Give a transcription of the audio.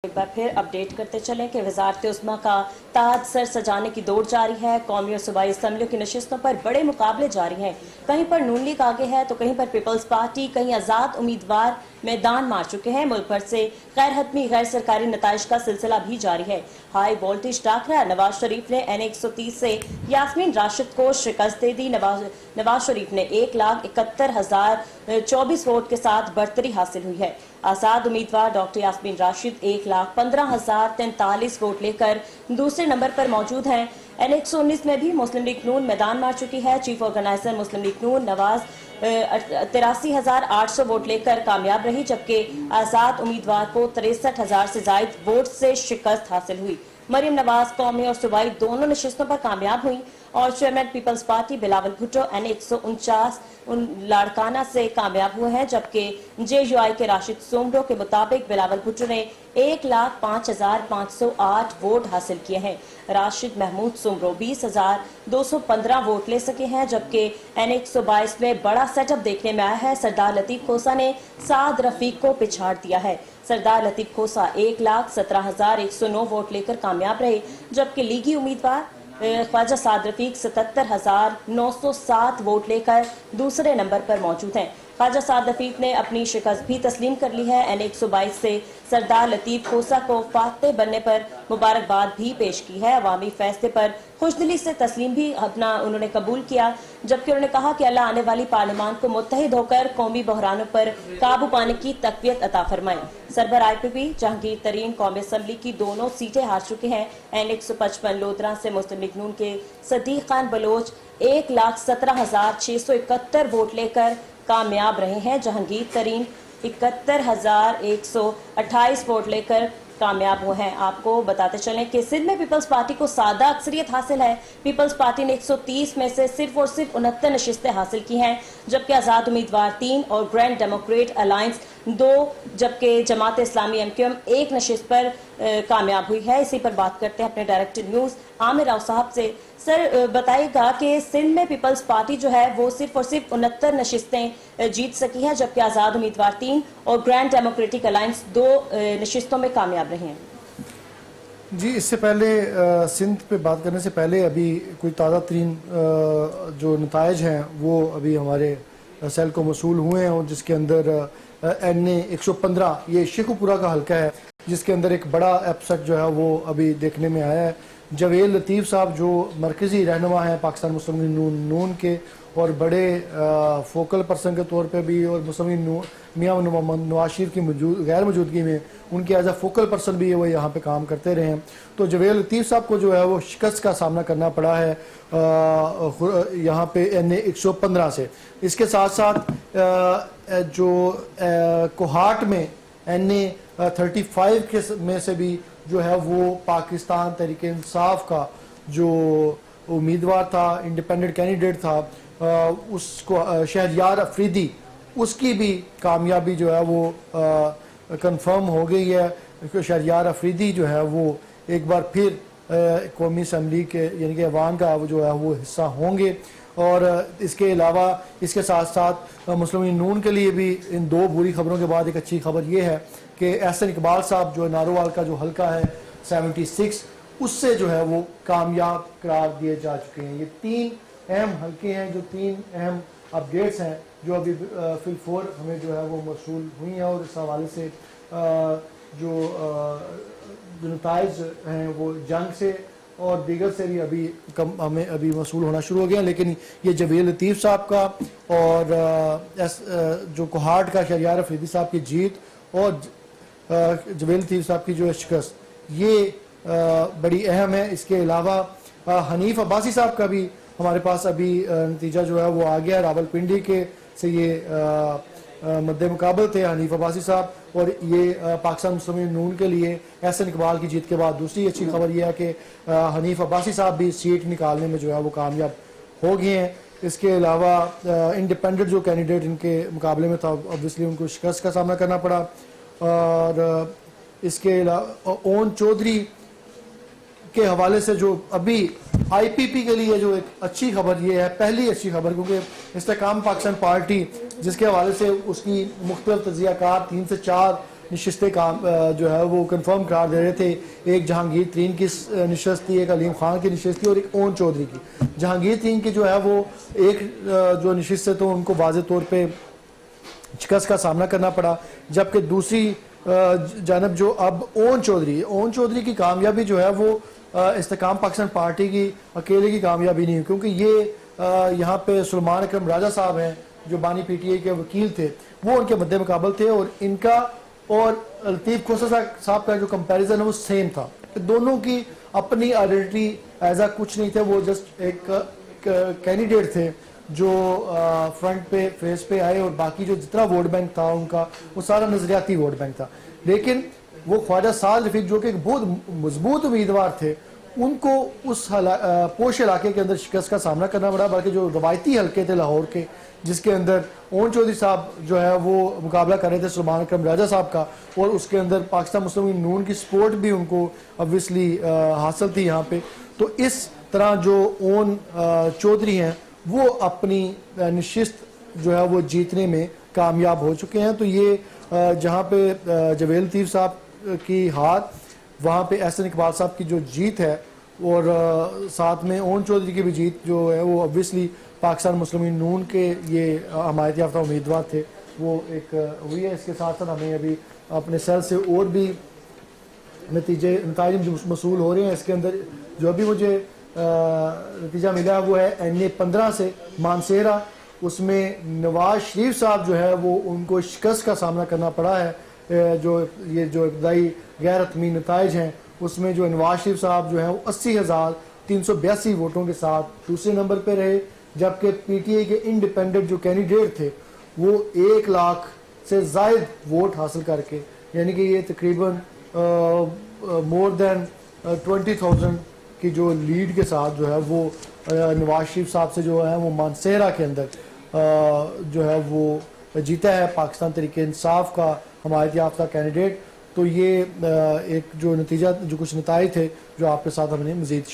ایک بار پھر اپڈیٹ کرتے چلیں کہ وزارت عظمیٰ کا تاج سر سجانے کی دوڑ جاری ہے۔ قومی اور صوبائی اسمبلیوں کی نشستوں پر بڑے مقابلے جاری ہیں۔ کہیں پر نون لیگ آگے ہے تو کہیں پر پیپلز پارٹی، کہیں آزاد امیدوار میدان مار چکے ہیں۔ ملک بھر سے غیر حتمی غیر سرکاری نتائج کا سلسلہ بھی جاری ہے۔ ہائی وولٹیج ٹاکرا، نواز شریف نے N130 سے یاسمین راشد کو شکست دے دی۔ نواز شریف نے 1,71,024 ووٹ کے ساتھ برتری حاصل ہوئی ہے۔ آزاد امیدوار ڈاکٹر یاسمین راشد 1,15,043 ووٹ لے کر دوسرے نمبر پر موجود ہیں۔ N119 میں بھی مسلم لیگ نون میدان مار چکی ہے۔ چیف آرگنائزر مسلم لیگ نون نواز 83,800 ووٹ لے کر کامیاب رہی، جبکہ آزاد امیدوار کو 63,000 سے زائد ووٹ سے شکست حاصل ہوئی۔ مریم نواز قومی اور صوبائی دونوں نشستوں پر کامیاب ہوئیں اور چیئرمین پیپلز پارٹی بلاول بھٹو N149 لاڑکانہ سے کامیاب ہوئے ہیں، جبکہ JUI کے راشد سومرو کے مطابق بلاول بھٹو نے 1,05,508 ووٹ حاصل کیے ہیں۔ راشد محمود سومرو 20,215 ووٹ لے سکے ہیں، جبکہ N122 میں بڑا سیٹ اپ دیکھنے میں آیا ہے۔ سردار لطیف کھوسہ نے سعد رفیق کو پچھاڑ دیا ہے۔ سردار لطیف کھوسہ 1,17,109 ووٹ لے کر کامیاب رہے، جبکہ لیگی امیدوار خواجہ سعد رفیق 77,907 ووٹ لے کر دوسرے نمبر پر موجود ہیں۔ خواجہ سعد رفیق نے اپنی شکست بھی تسلیم کر لی ہے۔ N122 سے سردار لطیف کھوسہ کو فاتح بننے پر مبارکباد بھی پیش کی ہے۔ عوامی فیصلے پر خوشدلی سے تسلیم بھی انہوں نے قبول کیا، جبکہ انہوں نے کہا کہ اللہ آنے والی پارلیمان کو متحد ہو کر قومی بحرانوں پر قابو پانے کی تقویت عطا فرمائے۔ سربراہ IPP جہانگیر ترین قومی اسمبلی کی دونوں سیٹیں ہار چکے ہیں۔ N155 لودھراں سے مسلم لیگ نون کے صدیق خان بلوچ 1,17,671 ووٹ لے کر کامیاب رہے ہیں۔ جہانگیر ترین 71,128 ووٹ لے کر کامیاب ہوئے ہیں۔ آپ کو بتاتے چلیں کہ سندھ میں پیپلز پارٹی کو سادہ اکثریت حاصل ہے۔ پیپلز پارٹی نے 130 میں سے صرف اور صرف 69 نشستیں حاصل کی ہیں، جبکہ آزاد امیدوار 3 اور گرینڈ ڈیموکریٹ الائنس 2، جبکہ جماعت اسلامی MQM 1 نشست پر کامیاب ہوئی ہے۔ اسی پر بات کرتے ہیں اپنے ڈائریکٹر نیوز عامر راؤ صاحب سے۔ سر بتائیے گا کہ سندھ میں پیپلز پارٹی جو ہے وہ صرف اور صرف 69 نشستیں جیت سکی ہیں، جبکہ آزاد امیدوار 3 اور گرینڈ ڈیموکریٹک الائنس 2 نشستوں میں کامیاب رہے ہیں۔ جی، اس سے پہلے سندھ پہ بات کرنے سے پہلے ابھی کوئی تازہ ترین جو نتائج ہیں وہ ابھی ہمارے سیل کو موصول ہوئے ہیں، اور جس کے اندر N115 یہ شیخو پورہ کا حلقہ ہے، جس کے اندر ایک بڑا اپسٹ جو ہے وہ ابھی دیکھنے میں آیا ہے۔ جویل لطیف صاحب جو مرکزی رہنما ہیں پاکستان مسلم لیگ نون کے، اور بڑے فوکل پرسن کے طور پہ بھی، اور مسلم لیگ میاں نواز شریف کی غیر موجودگی میں ان کے ایز اے فوکل پرسن بھی وہ یہاں پہ کام کرتے رہے ہیں۔ تو جویل لطیف صاحب کو جو ہے وہ شکست کا سامنا کرنا پڑا ہے یہاں پہ N115 سے۔ اس کے ساتھ ساتھ جو کوہاٹ میں N35 میں سے بھی جو ہے وہ پاکستان تحریک انصاف کا جو امیدوار تھا، انڈیپینڈنٹ کینڈیڈیٹ تھا، اس کو شہریار افریدی، اس کی بھی کامیابی جو ہے وہ کنفرم ہو گئی ہے۔ شہریار افریدی جو ہے وہ ایک بار پھر قومی اسمبلی کے یعنی کہ ایوان کا جو ہے وہ حصہ ہوں گے۔ اور اس کے علاوہ اس کے ساتھ ساتھ مسلم لیگ نون کے لیے بھی ان دو بری خبروں کے بعد ایک اچھی خبر یہ ہے کہ احسن اقبال صاحب جو نارووال کا جو حلقہ ہے 76، اس سے جو ہے وہ کامیاب قرار دیے جا چکے ہیں۔ یہ 3 اہم حلقے ہیں، جو 3 اہم اپڈیٹس ہیں جو ابھی فی الفور ہمیں جو ہے وہ موصول ہوئی ہیں، اور اس حوالے سے جو نتائج ہیں وہ جنگ سے اور دیگر سے بھی ہمیں ابھی موصول ہونا شروع ہو گئے ہیں۔ لیکن یہ جویل لطیف صاحب کا اور جو کوہاٹ کا شہریار افریدی صاحب کی جیت اور جویل لطیف صاحب کی جو شکست، یہ بڑی اہم ہے۔ اس کے علاوہ حنیف عباسی صاحب کا بھی ہمارے پاس ابھی نتیجہ جو ہے وہ آ گیا۔ راولپنڈی کے سے یہ مد مقابل تھے حنیف عباسی صاحب، اور یہ پاکستان مسلم لیگ نون کے لیے احسن اقبال کی جیت کے بعد دوسری اچھی خبر یہ ہے کہ حنیف عباسی صاحب بھی سیٹ نکالنے میں جو ہے وہ کامیاب ہو گئے ہیں۔ اس کے علاوہ انڈیپینڈنٹ جو کینڈیڈیٹ ان کے مقابلے میں تھا، اوبویسلی ان کو شکست کا سامنا کرنا پڑا۔ اور اس کے علاوہ اون چودھری کے حوالے سے جو ابھی IPP کے لیے جو ایک اچھی خبر یہ ہے، پہلی اچھی خبر، کیونکہ استحکام پاکستان پارٹی جس کے حوالے سے اس کی مختلف تجزیہ کار 3 سے 4 نشستیں جو ہے وہ کنفرم قرار دے رہے تھے. ایک جہانگیر ترین کی نشست تھی, ایک علیم خان کی نشست تھی اور ایک اون چودھری کی. جہانگیر ترین کی جو ہے وہ ایک جو نشست ہے تو ان کو واضح طور پہ شکست کا سامنا کرنا پڑا, جبکہ دوسری جانب جو اب اون چودھری کی کامیابی جو ہے وہ استحکام پاکستان پارٹی کی اکیلے کی کامیابی نہیں ہوئی, کیونکہ یہ یہاں پہ سلمان اکرم راجہ صاحب ہیں جو بانی پی ٹی آئی کے وکیل تھے, وہ ان کے مد مقابل تھے, اور ان کا اور لطیف کھوسہ صاحب کا جو کمپیریزن ہے وہ سیم تھا. دونوں کی اپنی آئیڈینٹی ایزا کچھ نہیں تھے, وہ جسٹ ایک کینڈیڈیٹ تھے جو فرنٹ پہ فیس پہ آئے, اور باقی جو جتنا ووٹ بینک تھا ان کا وہ سارا نظریاتی ووٹ بینک تھا. لیکن وہ خواجہ سعد رفیق جو کہ ایک بہت مضبوط امیدوار تھے, ان کو اس پوش علاقے کے اندر شکست کا سامنا کرنا پڑا. بلکہ جو روایتی حلقے تھے لاہور کے, جس کے اندر اون چودھری صاحب جو ہے وہ مقابلہ کر رہے تھے سلمان اکرم راجہ صاحب کا, اور اس کے اندر پاکستان مسلم لیگ نون کی سپورٹ بھی ان کو obviously حاصل تھی یہاں پہ. تو اس طرح جو اون چودھری ہیں وہ اپنی نشست جو ہے وہ جیتنے میں کامیاب ہو چکے ہیں. تو یہ جہاں پہ جویل لطیف صاحب کی ہار, وہاں پہ احسن اقبال صاحب کی جو جیت ہے, اور ساتھ میں اون چودھری کی بھی جیت جو ہے وہ obviously پاکستان مسلم لیگ نون کے یہ حمایت یافتہ امیدوار تھے وہ ایک ہوئی ہے. اس کے ساتھ ساتھ ہمیں ابھی اپنے سیل سے اور بھی نتائج موصول ہو رہے ہیں. اس کے اندر جو ابھی مجھے نتیجہ ملا وہ ہے NA-15 سے مانسیرا, اس میں نواز شریف صاحب جو ہے وہ ان کو شکست کا سامنا کرنا پڑا ہے. جو ابتدائی غیر حتمی نتائج ہیں اس میں جو نواز شریف صاحب جو ہیں وہ 80,382 ووٹوں کے ساتھ دوسرے نمبر پہ رہے, جبکہ پی ٹی آئی کے انڈیپینڈنٹ جو کینڈیڈیٹ تھے وہ 1 لاکھ سے زائد ووٹ حاصل کر کے, یعنی کہ یہ تقریباً مور دین 20,000 کی جو لیڈ کے ساتھ جو ہے وہ نواز شریف صاحب سے جو ہے وہ مانسیرا کے اندر جو ہے وہ جیتا ہے پاکستان تحریک انصاف کا حمایت یافتہ کینڈیڈیٹ. تو یہ ایک جو نتیجہ جو کچھ نتائج تھے جو آپ کے ساتھ ہم نے مزید